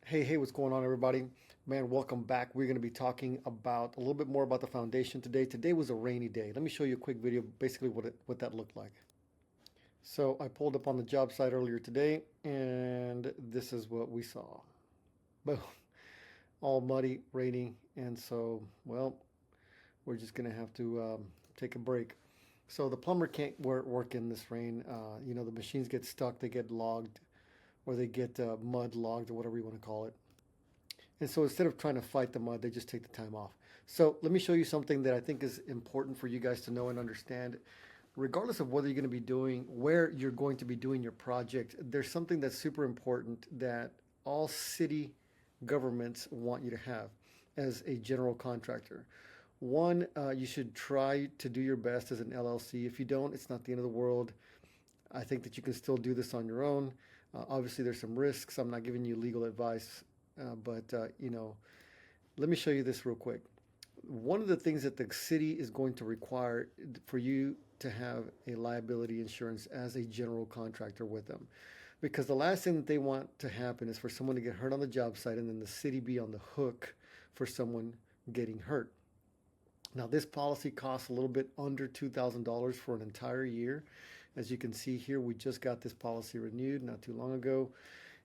Hey, what's going on, everybody? Man, welcome back. We're going to be talking about a little bit more about the foundation today. Today was a rainy day. Let me show you a quick video, basically what that looked like. So I pulled up on the job site earlier today, and this is what we saw. Boom, all muddy, rainy, and so we're just going to have to take a break. So the plumber can't work in this rain. The machines get stuck, they get logged, or they get mud logged, or whatever you want to call it. And so instead of trying to fight the mud, they just take the time off. So let me show you something that I think is important for you guys to know and understand. Regardless of whether you're going to be doing, where you're going to be doing your project, there's something that's super important that all city governments want you to have as a general contractor. One, you should try to do your best as an LLC. If you don't, it's not the end of the world. I think that you can still do this on your own. Obviously, there's some risks. I'm not giving you legal advice, but let me show you this real quick. One of the things that the city is going to require for you to have a liability insurance as a general contractor with them, because the last thing that they want to happen is for someone to get hurt on the job site and then the city be on the hook for someone getting hurt. Now, this policy costs a little bit under $2,000 for an entire year. As you can see here, we just got this policy renewed not too long ago.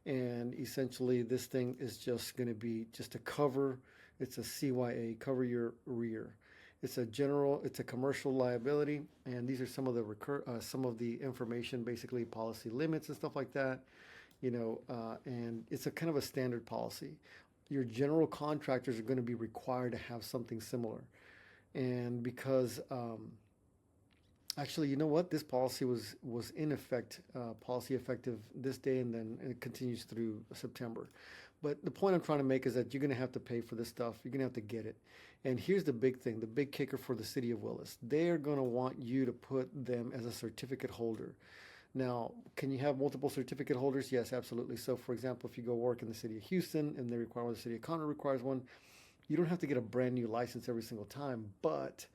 And essentially, this thing is just going to be just a cover. It's a CYA, cover your rear. It's a commercial liability, and these are some of the information, basically policy limits and stuff like that. And it's a kind of a standard policy. Your general contractors are going to be required to have something similar, and because actually, you know what? This policy was in effect, policy effective this day, and then it continues through September. But the point I'm trying to make is that you're going to have to pay for this stuff. You're going to have to get it. And here's the big thing, the big kicker for the city of Willis. They're going to want you to put them as a certificate holder. Now, can you have multiple certificate holders? Yes, absolutely. So, for example, if you go work in the city of Houston and they require one, the city of Conroe requires one, you don't have to get a brand new license every single time, but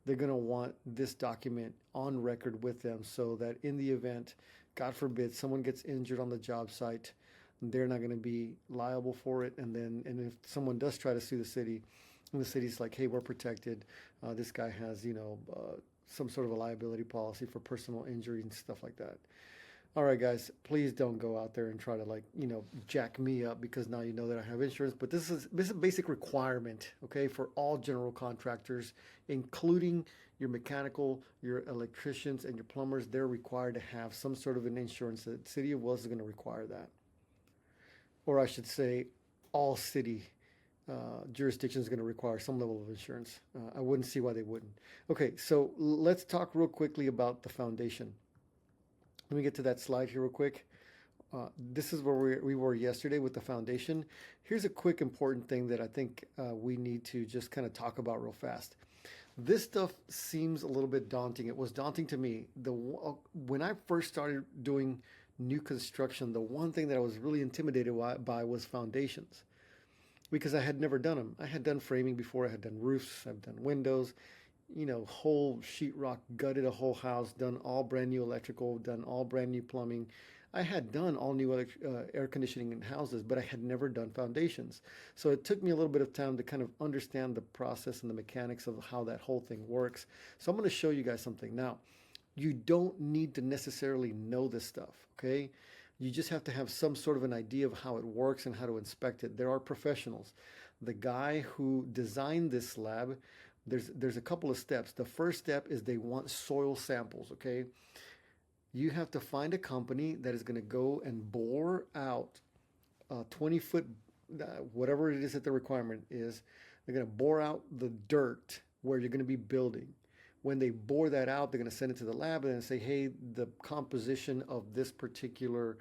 they're going to want this document on record with them so that in the event, God forbid, someone gets injured on the job site, they're not going to be liable for it. And if someone does try to sue the city, and the city's like, hey, we're protected. This guy has, some sort of a liability policy for personal injury and stuff like that. All right, guys, please don't go out there and try to jack me up because now you know that I have insurance. But this is a basic requirement, okay, for all general contractors, including your mechanical, your electricians, and your plumbers. They're required to have some sort of an insurance. The city of Wells is going to require that, or I should say, all city jurisdictions going to require some level of insurance. I wouldn't see why they wouldn't. Okay, so let's talk real quickly about the foundation. Let me get to that slide here real quick. This is where we were yesterday with the foundation. Here's a quick important thing that I think we need to just kind of talk about real fast. This stuff seems a little bit daunting. It was daunting to me. When I first started doing new construction, the one thing that I was really intimidated by was foundations because I had never done them. I had done framing before. I had done roofs. I've done windows, whole sheetrock, gutted a whole house, done all brand new electrical, done all brand new plumbing. I had done all new air conditioning in houses, but I had never done foundations. So it took me a little bit of time to kind of understand the process and the mechanics of how that whole thing works. So I'm going to show you guys something. Now, you don't need to necessarily know this stuff, okay? You just have to have some sort of an idea of how it works and how to inspect it. There are professionals. The guy who designed this slab, there's a couple of steps. The first step is they want soil samples, okay? You have to find a company that is going to go and bore out a 20-foot, whatever it is that the requirement is. They're going to bore out the dirt where you're going to be building. When they bore that out, they're going to send it to the lab and say, hey, the composition of this particular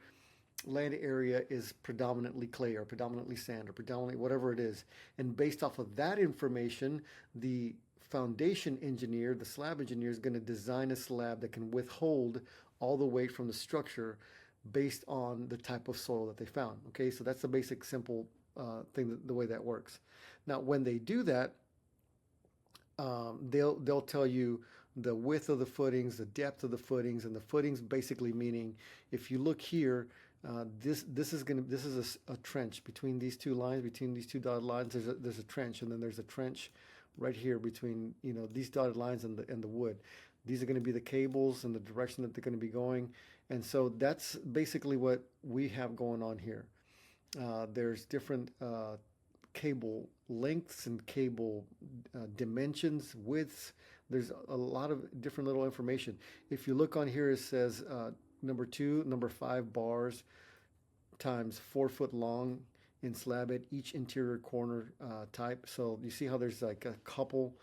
land area is predominantly clay or predominantly sand or predominantly whatever it is. And based off of that information, the foundation engineer, the slab engineer, is going to design a slab that can withhold all the weight from the structure based on the type of soil that they found. Okay, so that's the basic simple thing, the way that works. Now, when they do that, they'll tell you the width of the footings, the depth of the footings, and the footings basically meaning if you look here, This is a trench between these two lines, between these two dotted lines. There's a trench, and then there's a trench right here between these dotted lines and the wood. These are going to be the cables and the direction that they're going to be going, and so that's basically what we have going on here. There's different cable lengths and cable dimensions, widths. There's a lot of different little information. If you look on here, it says number 2, number 5 bars times 4 foot long in slab at each interior corner type. So you see how there's like a couple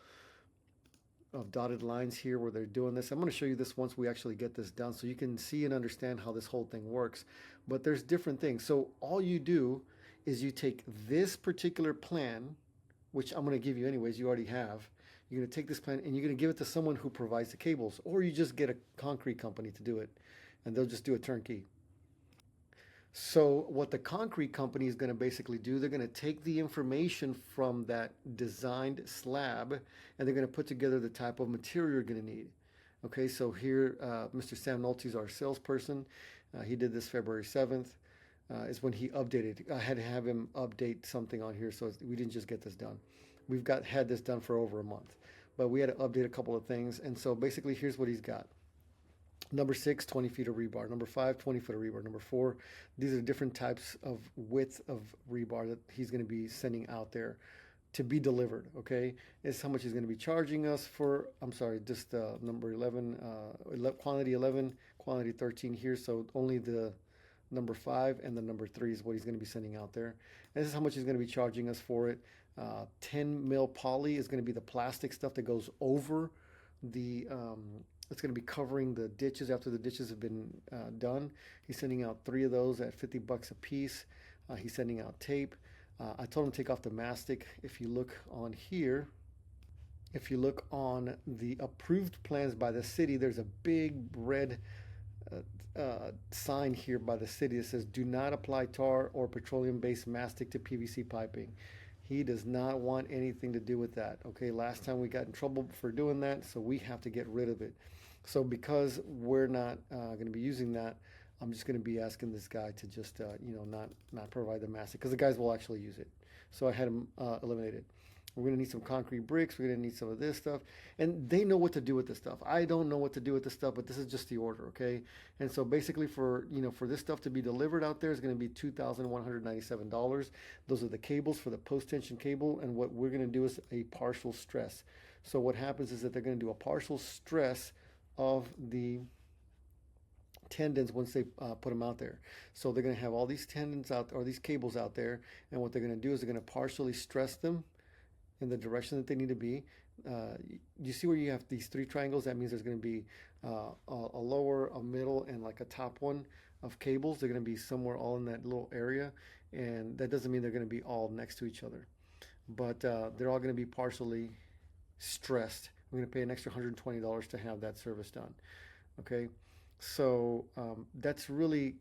of dotted lines here where they're doing this. I'm going to show you this once we actually get this done so you can see and understand how this whole thing works. But there's different things. So all you do is you take this particular plan, which I'm going to give you anyways, you already have. You're going to take this plan and you're going to give it to someone who provides the cables, or you just get a concrete company to do it and they'll just do a turnkey. So what the concrete company is going to basically do, they're going to take the information from that designed slab and they're going to put together the type of material you're going to need. Okay, so here Mr. Sam Nolte is our salesperson. He did this February 7th. Is when he updated. I had to have him update something on here, so we didn't just get this done. We've had this done for over a month, but we had to update a couple of things. And so basically, here's what he's got. Number 6, 20 feet of rebar. Number 5, 20 foot of rebar. Number 4, these are different types of width of rebar that he's going to be sending out there to be delivered. Okay, it's how much he's going to be charging us for. I'm sorry, just number 11, quantity 11, quantity 13 here. So only the number 5 and the number 3 is what he's going to be sending out there. And this is how much he's going to be charging us for it. 10 mil poly is going to be the plastic stuff that goes over the. It's going to be covering the ditches after the ditches have been done. He's sending out 3 of those at $50 a piece. He's sending out tape. I told him to take off the mastic. If you look on here, if you look on the approved plans by the city, there's a big red sign here by the city that says do not apply tar or petroleum-based mastic to PVC piping. He does not want anything to do with that. Okay, last time we got in trouble for doing that, so we have to get rid of it. So because we're not going to be using that, I'm just going to be asking this guy to just not provide the mastic, because the guys will actually use it. So I had him eliminate it. We're going to need some concrete bricks. We're going to need some of this stuff. And they know what to do with this stuff. I don't know what to do with this stuff, but this is just the order, okay? And so basically for this stuff to be delivered out there is going to be $2,197. Those are the cables for the post-tension cable. And what we're going to do is a partial stress. So what happens is that they're going to do a partial stress of the tendons once they put them out there. So they're going to have all these tendons out, or these cables out there. And what they're going to do is they're going to partially stress them in the direction that they need to be. You see where you have these 3 triangles? That means there's going to be a lower, a middle, and like a top one of cables. They're going to be somewhere all in that little area, and that doesn't mean they're going to be all next to each other, but they're all going to be partially stressed. I'm going to pay an extra $120 to have that service done. Okay, so that's really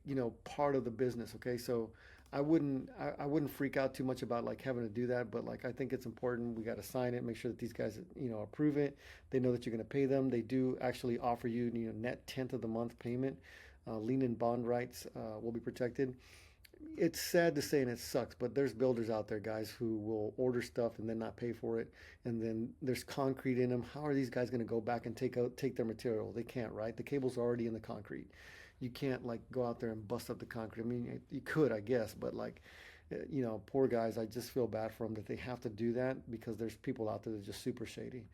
part of the business. Okay, so I wouldn't freak out too much about like having to do that, but like I think it's important. We got to sign it, make sure that these guys approve it. They know that you're going to pay them. They do actually offer you net 10th of the month payment. Lien and bond rights will be protected. It's sad to say and it sucks, but there's builders out there, guys, who will order stuff and then not pay for it, and then there's concrete in them. How are these guys going to go back and take their material? They can't, right? The cable's already in the concrete. You can't like go out there and bust up the concrete. I mean, you could, I guess, but like, poor guys, I just feel bad for them that they have to do that, because there's people out there that are just super shady.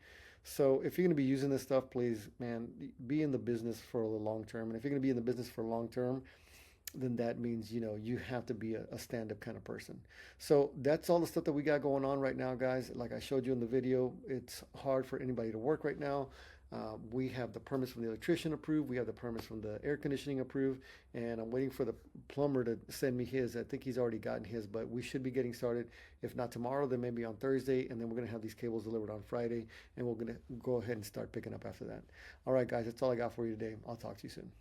So if you're going to be using this stuff, please, man, be in the business for the long term. And if you're going to be in the business for long term, then that means, you have to be a stand-up kind of person. So that's all the stuff that we got going on right now, guys. Like I showed you in the video, it's hard for anybody to work right now. We have the permits from the electrician approved. We have the permits from the air conditioning approved. And I'm waiting for the plumber to send me his. I think he's already gotten his, but we should be getting started. If not tomorrow, then maybe on Thursday. And then we're going to have these cables delivered on Friday. And we're going to go ahead and start picking up after that. All right, guys, that's all I got for you today. I'll talk to you soon.